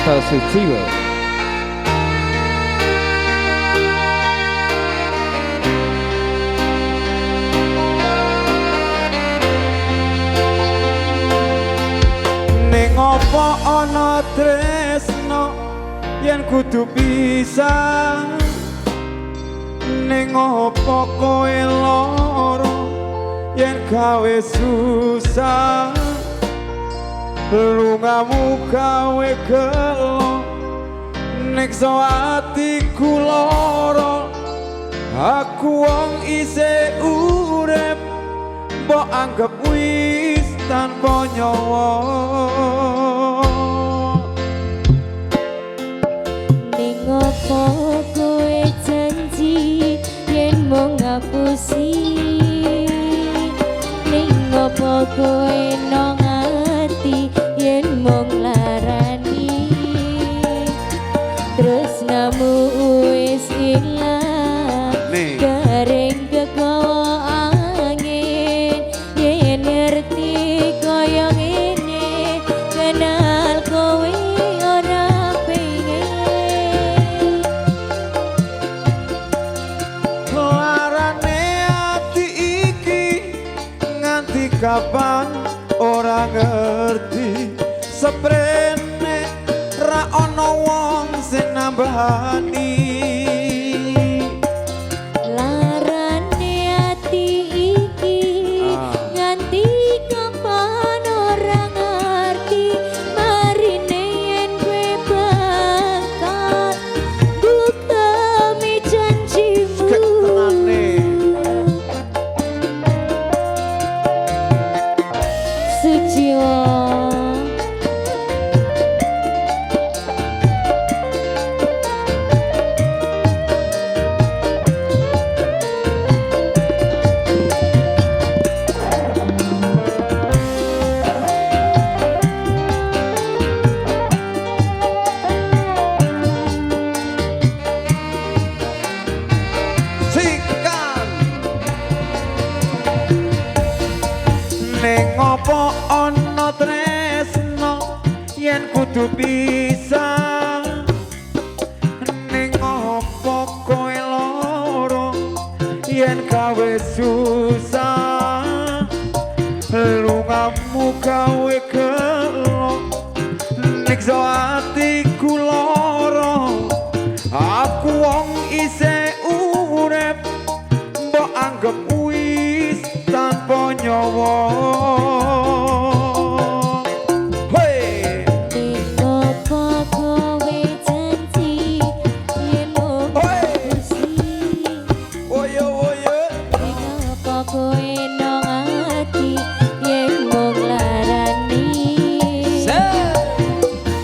Rasa Sujiwo. Ning apa ana tresno yen kudu pisah, ning apa kowe lara yen gawe susah, lungamu gawe gelo nekso atiku lara, aku wong isih urip mbok anggap wis tanpa nyawa. Ning apa kowe janji yen mau ngapusi, ning apa kowe nang ati yen mau nglarani, tresnamu wis ilang garing kegawa angin, yen ngerti kaya ngene kenal kowe ora pengen. Larane ati iki nganti kapan ora ngerti, seprene ra ana wong sing nambani. Larane ati iki nganti kapan ora ngerti, marine yen kowe bakal bukami janjimu. Sujiwo. Ning apa ana tresno yen kudu pisah, ning apa kowe lara yen gawe susah, lungamu gawe gelo nekso atiku lara, aku wong isih urip mbok anggap wis tanpa nyawa. Hey! Ning apa kowe janji yen mau ngapusi, Oyo oyo. ning apa kowe nang ati yen mau nglarani,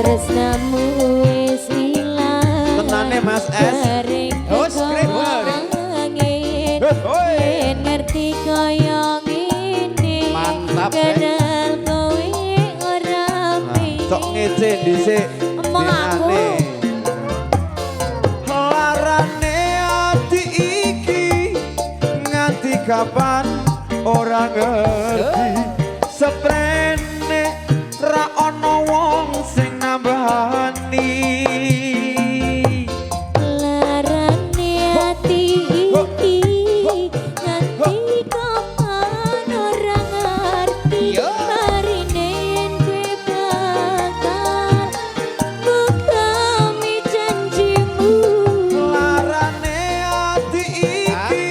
tresnamu wis ilang Tenane Mas S. garing Oh, skrip, angin, Hoi. yen ngerti kaya ngene Mantap, kenal kowe ora pengen. Sok ngece dhisik. Emang aku. Dinane. Larane ati iki nganti kapan ora ngerti, seprene ra ana wong sing nambani. Larane ati iki nganti kapan ora ngerti, marine yen kowe bakal bukami janjimu. Larane ati iki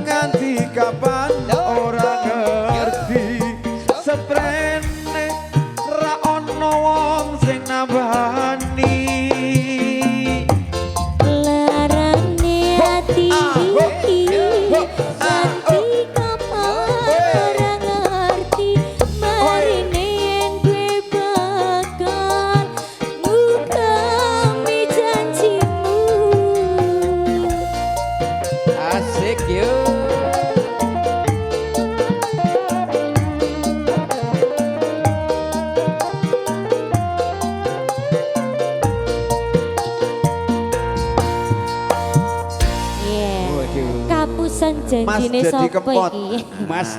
nganti kapan ora ngerti, seprene ra ana wong sing nambani. Larane ati iki nganti kapan ora ngerti, marine yen kowe bakal bukami janjimu. Asik yuk. Kapusan janjine Mas jadi sapa kempot. iki? Mas